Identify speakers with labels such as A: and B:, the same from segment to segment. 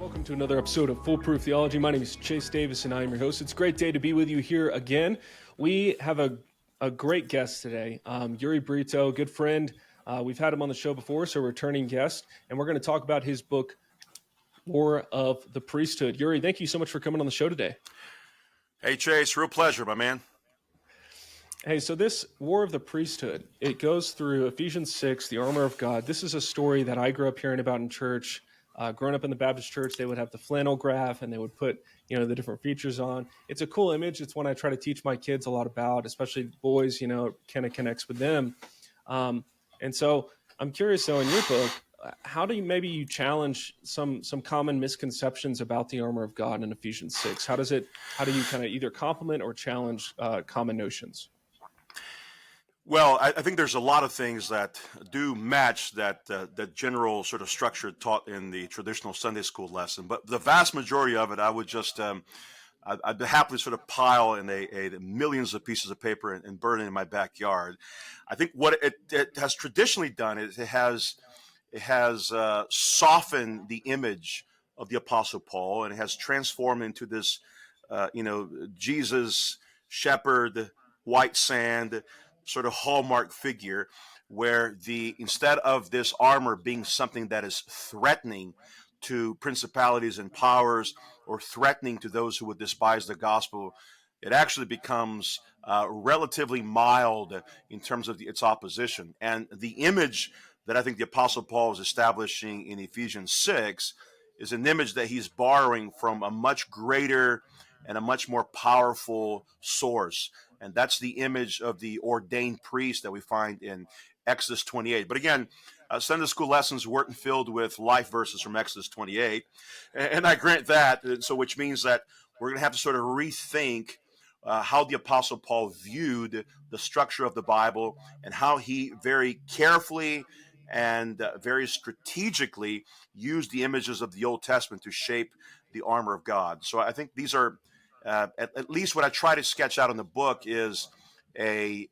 A: Welcome to another episode of Foolproof Theology. My name is Chase Davis, and I am your host. It's a great day to be with you here again. We have a great guest today, Uri Brito, good friend. We've had him on the show before, so a returning guest, and we're going to talk about his book, War of the Priesthood. Uri, thank you so much for coming on the show today.
B: Hey, Chase, real pleasure, my man.
A: Hey, so this War of the Priesthood, it goes through Ephesians 6, the armor of God. This is a story that I grew up hearing about in church. Growing up in the Baptist church, they would have the flannel graph and they would put, the different features on. It's a cool image. It's one I try to teach my kids a lot about, especially boys, kind of connects with them. And so I'm curious, though, in your book, how do you challenge some common misconceptions about the armor of God in Ephesians 6? How do you kind of either complement or challenge common notions?
B: Well, I think there's a lot of things that do match that general sort of structure taught in the traditional Sunday school lesson. But the vast majority of it, I would just, I'd happily sort of pile in a millions of pieces of paper and burn it in my backyard. I think what it has traditionally done is it has softened the image of the Apostle Paul, and it has transformed into this, Jesus, shepherd, white sand, sort of hallmark figure, where instead of this armor being something that is threatening to principalities and powers or threatening to those who would despise the gospel, it actually becomes relatively mild in terms of its opposition. And the image that I think the Apostle Paul is establishing in Ephesians 6 is an image that he's borrowing from a much greater and a much more powerful source. And that's the image of the ordained priest that we find in Exodus 28. But again, Sunday school lessons weren't filled with life verses from Exodus 28. And I grant that, so which means that we're going to have to sort of rethink how the Apostle Paul viewed the structure of the Bible and how he very carefully and very strategically used the images of the Old Testament to shape the armor of God. So I think these are, at least what I try to sketch out in the book is an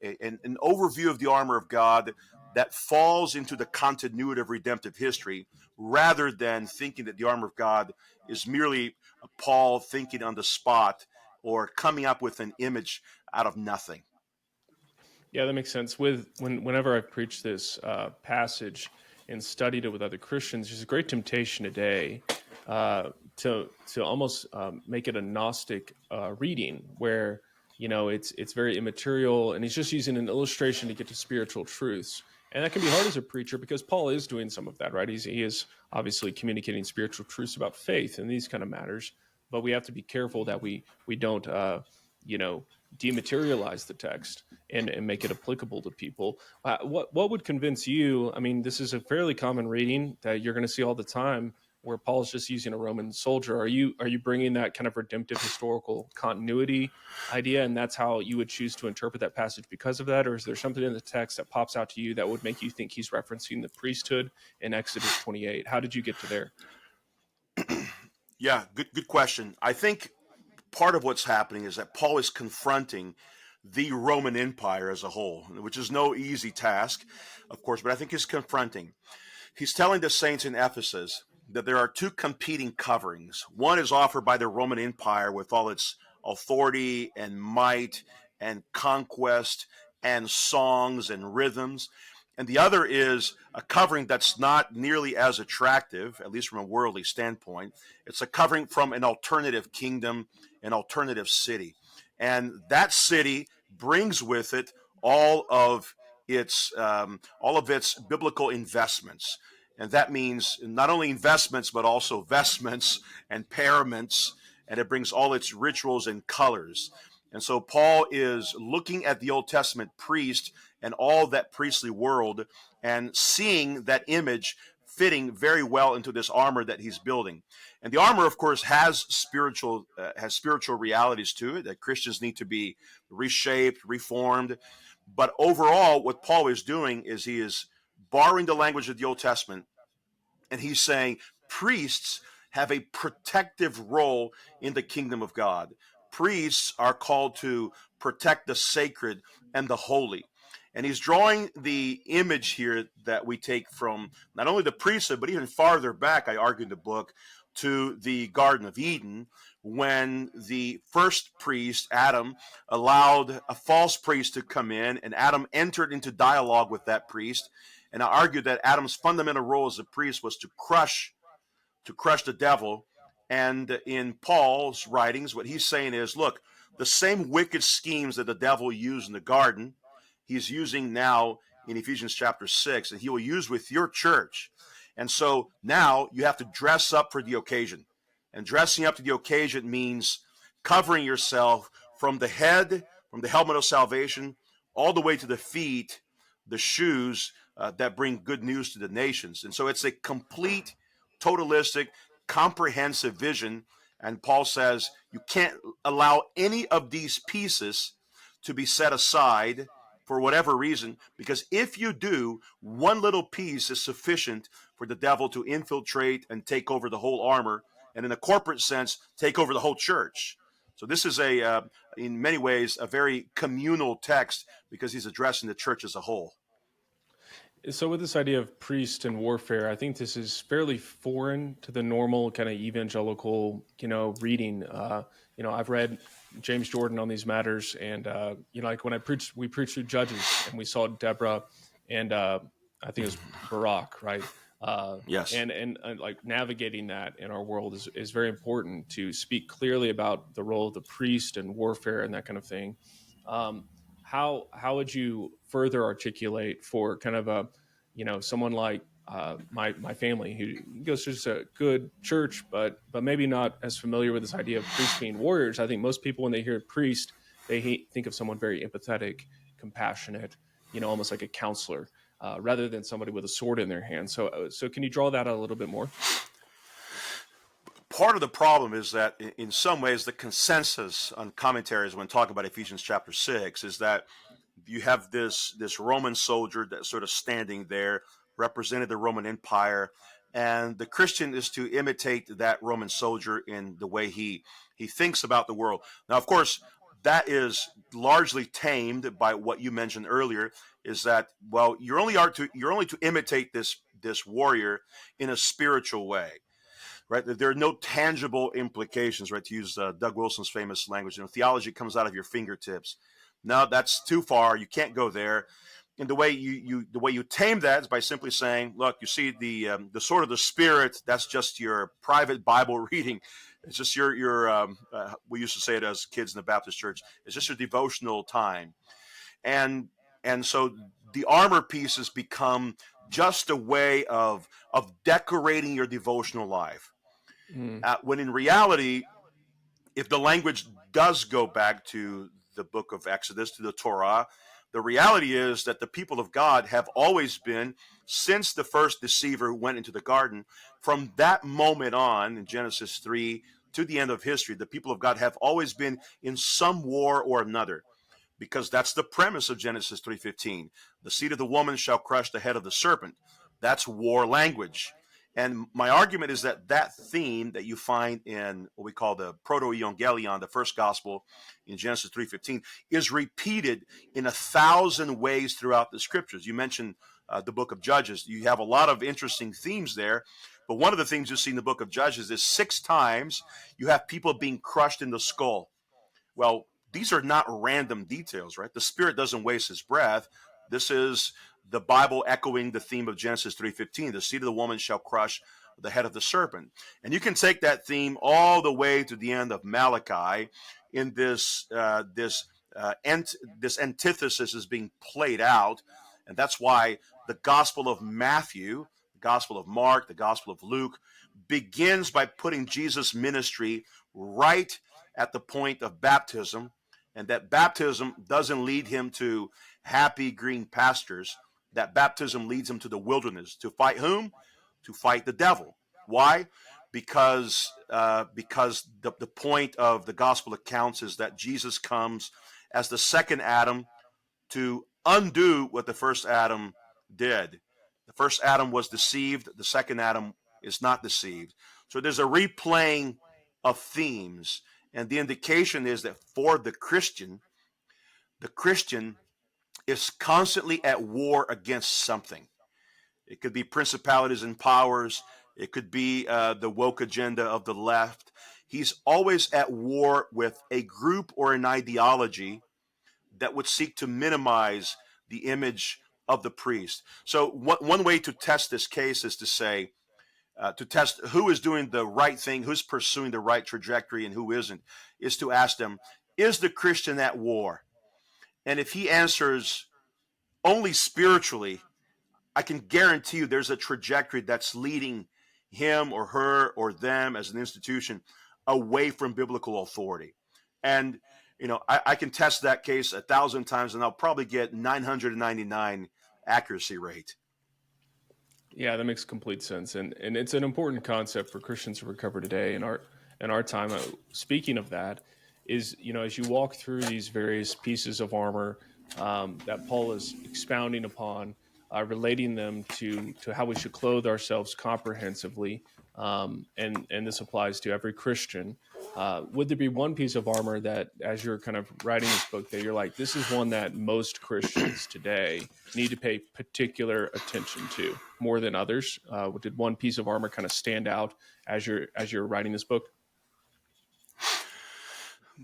B: overview of the armor of God that falls into the continuity of redemptive history, rather than thinking that the armor of God is merely Paul thinking on the spot or coming up with an image out of nothing.
A: Yeah, that makes sense. Whenever I've preached this passage and studied it with other Christians, there's a great temptation today to almost make it a Gnostic reading, where it's very immaterial, and he's just using an illustration to get to spiritual truths. And that can be hard as a preacher, because Paul is doing some of that, right? He is obviously communicating spiritual truths about faith and these kind of matters. But we have to be careful that we don't dematerialize the text and make it applicable to people. What would convince you? I mean, this is a fairly common reading that you're going to see all the time, where Paul's just using a Roman soldier. Are you bringing that kind of redemptive historical continuity idea, and that's how you would choose to interpret that passage because of that? Or is there something in the text that pops out to you that would make you think he's referencing the priesthood in Exodus 28? How did you get to there?
B: Yeah, good question. I think part of what's happening is that Paul is confronting the Roman Empire as a whole, which is no easy task, of course, but I think he's confronting. He's telling the saints in Ephesus that there are two competing coverings. One is offered by the Roman Empire with all its authority and might and conquest and songs and rhythms. And the other is a covering that's not nearly as attractive, at least from a worldly standpoint. It's a covering from an alternative kingdom, an alternative city. And that city brings with it all of its biblical investments. And that means not only investments, but also vestments and paraments, and it brings all its rituals and colors. And so Paul is looking at the Old Testament priest and all that priestly world and seeing that image fitting very well into this armor that he's building. And the armor, of course, has spiritual realities to it, that Christians need to be reshaped, reformed. But overall, what Paul is doing is he is borrowing the language of the Old Testament, and he's saying priests have a protective role in the kingdom of God. Priests are called to protect the sacred and the holy. And he's drawing the image here that we take from not only the priesthood, but even farther back, I argue in the book, to the Garden of Eden when the first priest, Adam, allowed a false priest to come in, and Adam entered into dialogue with that priest. And I argued that Adam's fundamental role as a priest was to crush the devil. And in Paul's writings, what he's saying is, look, the same wicked schemes that the devil used in the garden, he's using now in Ephesians chapter 6, and he will use with your church. And so now you have to dress up for the occasion. And dressing up to the occasion means covering yourself from the head, from the helmet of salvation, all the way to the feet, the shoes that bring good news to the nations. And so it's a complete, totalistic, comprehensive vision. And Paul says you can't allow any of these pieces to be set aside for whatever reason, because if you do, one little piece is sufficient for the devil to infiltrate and take over the whole armor, and in a corporate sense, take over the whole church. So this is in many ways, a very communal text because he's addressing the church as a whole.
A: So with this idea of priest and warfare, I think this is fairly foreign to the normal kind of evangelical, reading. I've read James Jordan on these matters, and like when we preached through Judges, and we saw Deborah, and I think it was Barak, right?
B: Yes.
A: And like navigating that in our world is very important to speak clearly about the role of the priest and warfare and that kind of thing. How would you further articulate for kind of a, someone like my family who goes to just a good church, but maybe not as familiar with this idea of priests being warriors? I think most people, when they hear priest, they think of someone very empathetic, compassionate, almost like a counselor, rather than somebody with a sword in their hand. So can you draw that out a little bit more?
B: Part of the problem is that in some ways the consensus on commentaries when talking about Ephesians chapter 6 is that you have this Roman soldier that's sort of standing there, represented the Roman Empire, and the Christian is to imitate that Roman soldier in the way he thinks about the world. Now, of course, that is largely tamed by what you mentioned earlier, is that, well, you're only to imitate this warrior in a spiritual way. Right, there are no tangible implications. Right, to use Doug Wilson's famous language, theology comes out of your fingertips. No, that's too far. You can't go there. And the way you tame that is by simply saying, look, you see the sword of the Spirit. That's just your private Bible reading. It's just your we used to say it as kids in the Baptist church. It's just your devotional time, and so the armor pieces become just a way of decorating your devotional life. When in reality, if the language does go back to the book of Exodus, to the Torah, the reality is that the people of God have always been, since the first deceiver went into the garden, from that moment on in Genesis 3 to the end of history, the people of God have always been in some war or another, because that's the premise of Genesis 3:15. The seed of the woman shall crush the head of the serpent. That's war language. And my argument is that theme that you find in what we call the proto-evangelion, the first gospel in Genesis 3:15, is repeated in 1,000 ways throughout the scriptures. You mentioned the book of Judges. You have a lot of interesting themes there. But one of the things you see in the book of Judges is 6 times you have people being crushed in the skull. Well, these are not random details, right? The Spirit doesn't waste his breath. This is the Bible echoing the theme of Genesis 3:15. The seed of the woman shall crush the head of the serpent. And you can take that theme all the way to the end of Malachi in this antithesis is being played out. And that's why the Gospel of Matthew, the Gospel of Mark, the Gospel of Luke begins by putting Jesus' ministry right at the point of baptism, and that baptism doesn't lead him to happy green pastures. That baptism leads him to the wilderness. To fight whom? To fight the devil. Why? Because the point of the gospel accounts is that Jesus comes as the second Adam to undo what the first Adam did. The first Adam was deceived. The second Adam is not deceived. So there's a replaying of themes. And the indication is that for the Christian is constantly at war against something. It could be principalities and powers. It could be the woke agenda of the left. He's always at war with a group or an ideology that would seek to minimize the image of the priest. So one way to test this case is to say, to test who is doing the right thing, who's pursuing the right trajectory, and who isn't, is to ask them, is the Christian at war? And if he answers only spiritually, I can guarantee you there's a trajectory that's leading him or her or them as an institution away from biblical authority. And, I can test that case 1,000 times and I'll probably get 999 accuracy rate.
A: Yeah, that makes complete sense, and it's an important concept for Christians to recover today in our time. Speaking of that, is as you walk through these various pieces of armor that Paul is expounding upon, relating them to how we should clothe ourselves comprehensively, and this applies to every Christian. Would there be one piece of armor that, as you're kind of writing this book, that you're like, this is one that most Christians today need to pay particular attention to more than others? Did one piece of armor kind of stand out as you're writing this book?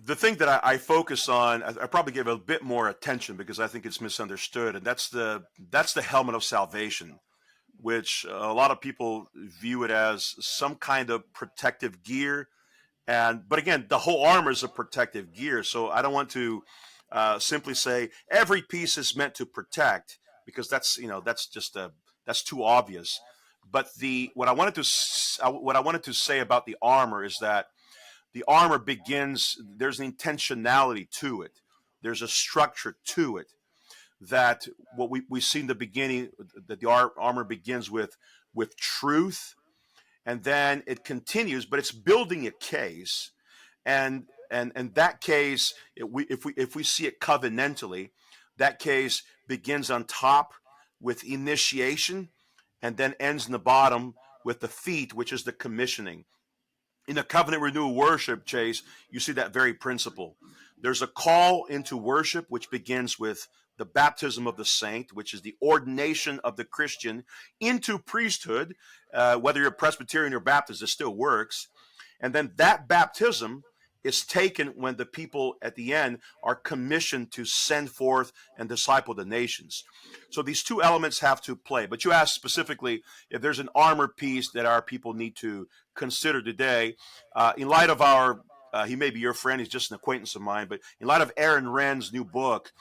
B: The thing that I focus on, I probably give a bit more attention because I think it's misunderstood, and that's the helmet of salvation, which a lot of people view it as some kind of protective gear. But again, the whole armor is a protective gear. So I don't want to simply say every piece is meant to protect, because that's too obvious. But what I wanted to say about the armor is that the armor begins. There's an intentionality to it. There's a structure to it. That what we see in the beginning, that the armor begins with truth, and then it continues, but it's building a case, and that case, if we see it covenantally, that case begins on top with initiation, and then ends in the bottom with the feet, which is the commissioning. In the covenant renewal worship, Chase, you see that very principle. There's a call into worship, which begins with the baptism of the saint, which is the ordination of the Christian into priesthood. Whether you're Presbyterian or Baptist, it still works. And then that baptism is taken when the people at the end are commissioned to send forth and disciple the nations. So these two elements have to play. But you asked specifically if there's an armor piece that our people need to consider today. In light of he may be your friend, he's just an acquaintance of mine, but in light of Aaron Renn's new book,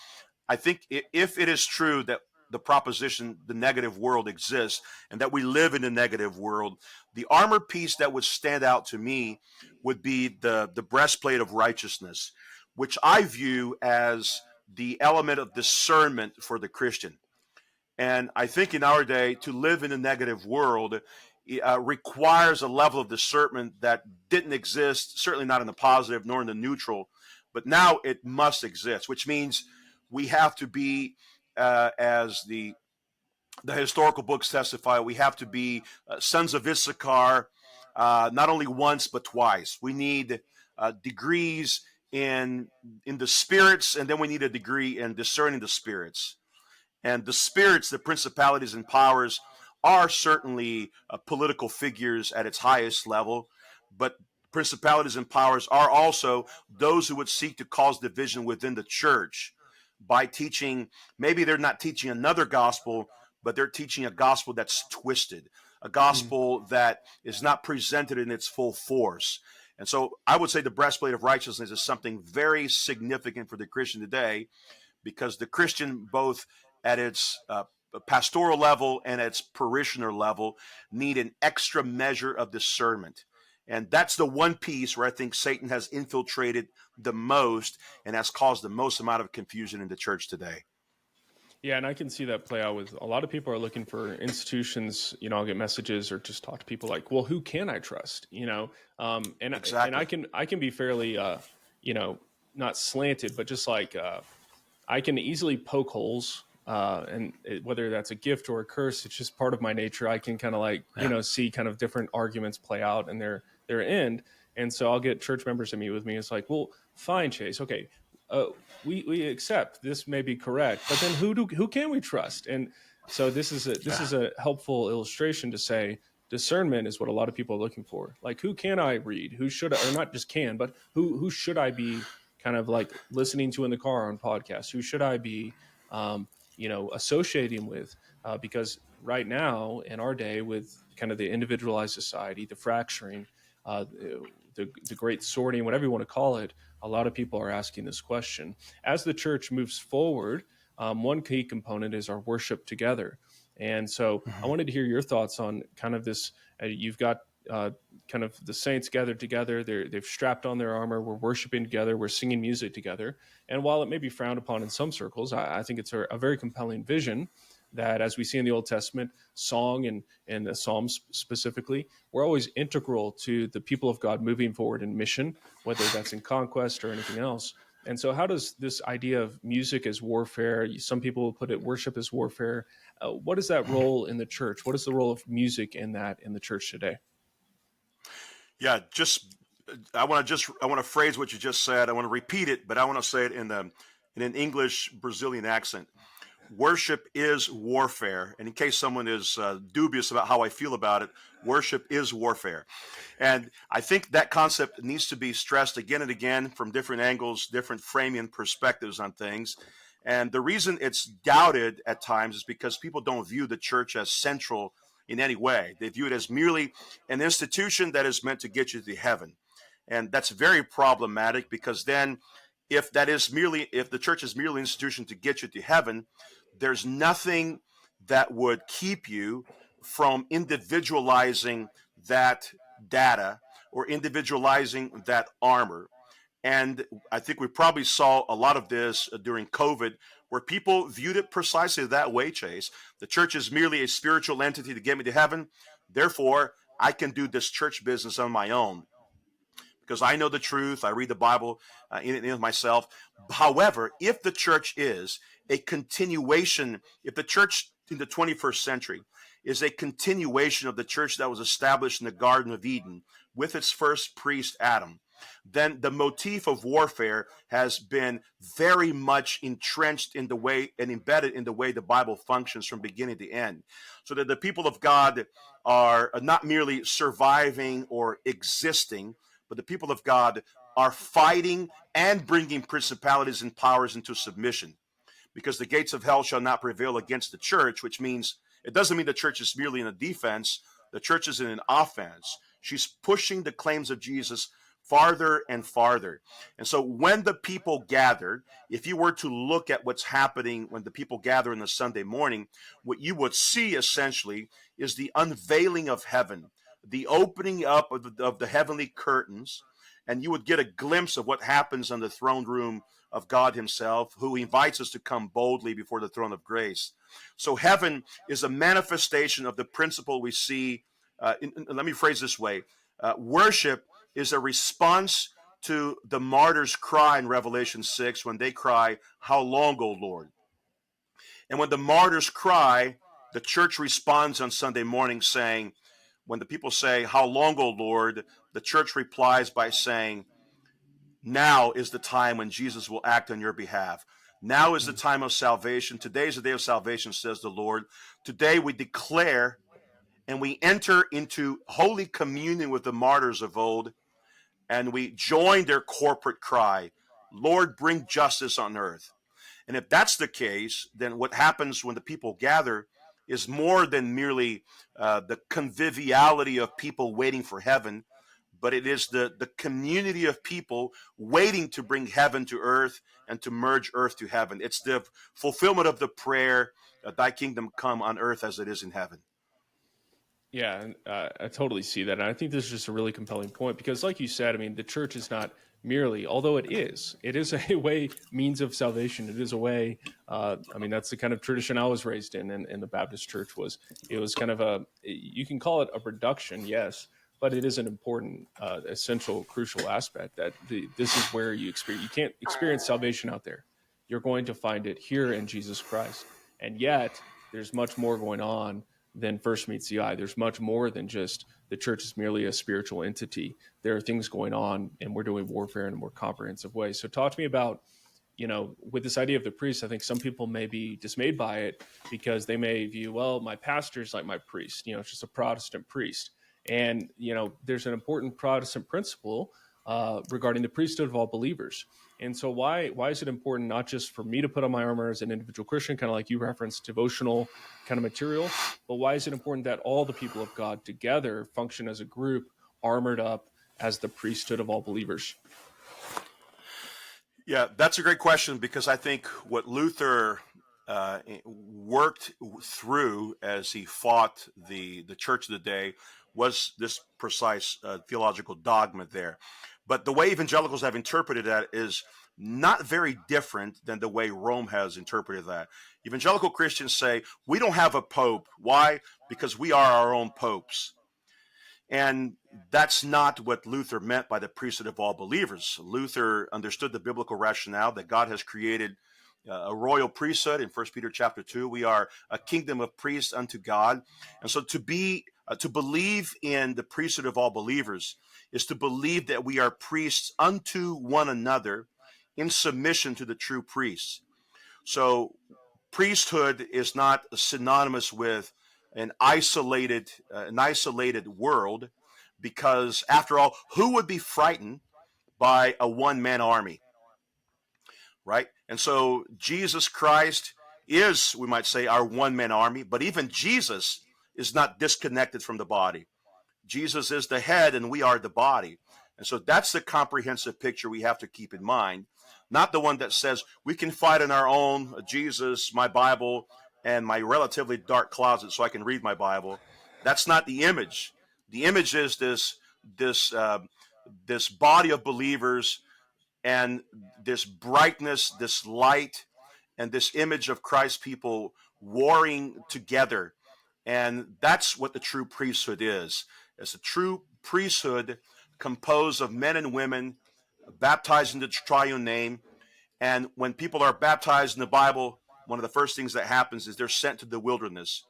B: I think if it is true that the proposition, the negative world exists, and that we live in a negative world, the armor piece that would stand out to me would be the breastplate of righteousness, which I view as the element of discernment for the Christian. And I think in our day, to live in a negative world requires a level of discernment that didn't exist, certainly not in the positive nor in the neutral, but now it must exist, which means we have to be, as the historical books testify, we have to be sons of Issachar, not only once but twice. We need degrees in the spirits, and then we need a degree in discerning the spirits. And the spirits, the principalities and powers, are certainly political figures at its highest level, but principalities and powers are also those who would seek to cause division within the church by teaching. Maybe they're not teaching another gospel, but they're teaching a gospel that's twisted, a gospel that is not presented in its full force. And so I would say the breastplate of righteousness is something very significant for the Christian today, because the Christian, both at its pastoral level and its parishioner level, need an extra measure of discernment. And that's the one piece where I think Satan has infiltrated the most and has caused the most amount of confusion in the church today.
A: Yeah, and I can see that play out with a lot of people are looking for institutions. I'll get messages or just talk to people like, well, who can I trust? And
B: Exactly.
A: I can be fairly, not slanted, but just like I can easily poke holes. Whether that's a gift or a curse, it's just part of my nature. I can kind of see kind of different arguments play out and their end. And so I'll get church members to meet with me. It's like, well, fine, Chase. Okay. We accept this may be correct, but then who can we trust? And so this is a helpful illustration to say, discernment is what a lot of people are looking for. Like, who can I read? Who should I, or not just can, but who should I be kind of like listening to in the car on podcasts? Who should I be, associating with? Because right now in our day, with kind of the individualized society, the fracturing, the great sorting, whatever you want to call it, a lot of people are asking this question. As the church moves forward, one key component is our worship together. And so I wanted to hear your thoughts on kind of this. You've got kind of the saints gathered together. They've strapped on their armor. We're worshiping together. We're singing music together. And while it may be frowned upon in some circles, I think it's a very compelling vision that, as we see in the Old Testament, song and the Psalms specifically, we're always integral to the people of God moving forward in mission, whether that's in conquest or anything else. And so how does this idea of music as warfare, some people will put it worship as warfare, what is that role in the church? What is the role of music in that in the church today?
B: Yeah, I want to phrase what you just said. I want to repeat it, but I want to say it in an English Brazilian accent. Worship is warfare. And in case someone is dubious about how I feel about it, worship is warfare. And I think that concept needs to be stressed again and again from different angles, different framing perspectives on things. And the reason it's doubted at times is because people don't view the church as central in any way. They view it as merely an institution that is meant to get you to heaven. And that's very problematic, because then if the church is merely an institution to get you to heaven, there's nothing that would keep you from individualizing that data or individualizing that armor. And I think we probably saw a lot of this during COVID, where people viewed it precisely that way, Chase. The church is merely a spiritual entity to get me to heaven. Therefore, I can do this church business on my own because I know the truth. I read the Bible in myself. However, if the church is a continuation, if the church in the 21st century is a continuation of the church that was established in the Garden of Eden with its first priest, Adam, then the motif of warfare has been very much entrenched in the way and embedded in the way the Bible functions from beginning to end. So that the people of God are not merely surviving or existing, but the people of God are fighting and bringing principalities and powers into submission, because the gates of hell shall not prevail against the church, which means it doesn't mean the church is merely in a defense. The church is in an offense. She's pushing the claims of Jesus farther and farther. And so when the people gathered, if you were to look at what's happening when the people gather on the Sunday morning, what you would see essentially is the unveiling of heaven, the opening up of the heavenly curtains, and you would get a glimpse of what happens in the throne room of God himself, who invites us to come boldly before the throne of grace. So heaven is a manifestation of the principle we see. Let me phrase this way. Worship is a response to the martyr's cry in Revelation 6 when they cry, "How long, O Lord?" And when the martyrs cry, the church responds on Sunday morning saying, when the people say, "How long, O Lord?" the church replies by saying, "Now is the time when Jesus will act on your behalf. Now is the time of salvation. Today is the day of salvation, says the Lord. Today we declare and we enter into holy communion with the martyrs of old, and we join their corporate cry, Lord, bring justice on earth." And if that's the case, then what happens when the people gather is more than merely the conviviality of people waiting for heaven, but it is the community of people waiting to bring heaven to earth and to merge earth to heaven. It's the fulfillment of the prayer, thy kingdom come on earth as it is in heaven.
A: Yeah, and I totally see that. And I think this is just a really compelling point because, like you said, I mean, the church is not merely, although it is a way, means of salvation. It is a way. I mean, that's the kind of tradition I was raised in the Baptist church. It was kind of you can call it a reduction, yes, but it is an important, essential, crucial aspect that this is where you experience. You can't experience salvation out there. You're going to find it here in Jesus Christ, and yet there's much more going on than first meets the eye. There's much more than just the church is merely a spiritual entity. There are things going on, and we're doing warfare in a more comprehensive way. So talk to me about with this idea of the priest, I think some people may be dismayed by it because they may view, well, my pastor's like my priest, it's just a Protestant priest. And, there's an important Protestant principle regarding the priesthood of all believers. And so why is it important not just for me to put on my armor as an individual Christian, kind of like you referenced, devotional kind of material, but why is it important that all the people of God together function as a group, armored up as the priesthood of all believers?
B: Yeah, that's a great question, because I think what Luther worked through as he fought the church of the day was this precise theological dogma there. But the way evangelicals have interpreted that is not very different than the way Rome has interpreted that. Evangelical Christians say, we don't have a pope. Why? Because we are our own popes. And that's not what Luther meant by the priesthood of all believers. Luther understood the biblical rationale that God has created a royal priesthood. In 1 Peter chapter 2, we are a kingdom of priests unto God. And so to believe in the priesthood of all believers is to believe that we are priests unto one another in submission to the true priests. So priesthood is not synonymous with an isolated world, because after all, who would be frightened by a one-man army, right? And so Jesus Christ is, we might say, our one-man army, but even Jesus is not disconnected from the body. Jesus is the head and we are the body. And so that's the comprehensive picture we have to keep in mind, not the one that says we can fight on our own, Jesus, my Bible, and my relatively dark closet so I can read my Bible. That's not the image. The image is this body of believers, and this brightness, this light, and this image of Christ's people warring together. And that's what the true priesthood is. It's a true priesthood composed of men and women baptized in the triune name. And when people are baptized in the Bible, one of the first things that happens is they're sent to the wilderness.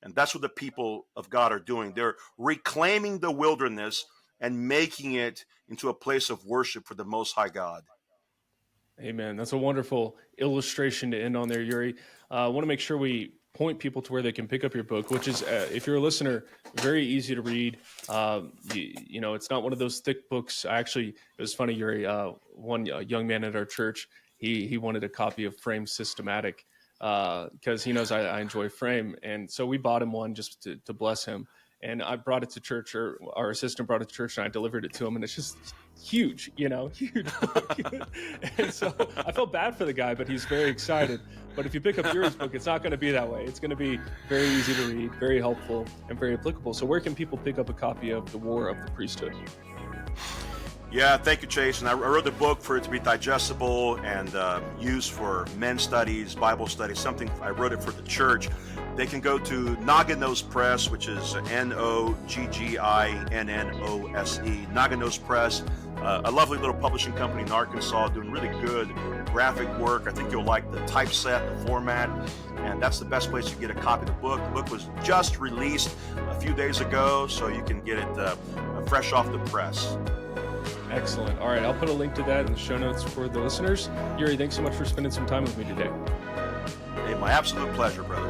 B: And that's what the people of God are doing. They're reclaiming the wilderness and making it into a place of worship for the Most High God.
A: Amen. That's a wonderful illustration to end on there, Uri. I want to make sure we point people to where they can pick up your book, which is, if you're a listener, very easy to read. It's not one of those thick books. Actually, it was funny, Uri, one young man at our church, he wanted a copy of Frame Systematic because he knows I enjoy Frame. And so we bought him one just to bless him. And I brought it to church, or our assistant brought it to church, and I delivered it to him. And it's just huge, huge. And so I felt bad for the guy, but he's very excited. But if you pick up Uri's book, it's not going to be that way. It's going to be very easy to read, very helpful, and very applicable. So where can people pick up a copy of The War of the Priesthood?
B: Yeah, thank you, Chase. And I wrote the book for it to be digestible and used for men's studies, Bible studies, something. I wrote it for the church. They can go to Nogginose Press, which is Nogginose, Nogginose Press, a lovely little publishing company in Arkansas doing really good graphic work. I think you'll like the typeset, the format, and that's the best place to get a copy of the book. The book was just released a few days ago, so you can get it fresh off the press.
A: Excellent. All right, I'll put a link to that in the show notes for the listeners. Uri, thanks so much for spending some time with me today.
B: Hey, my absolute pleasure, brother.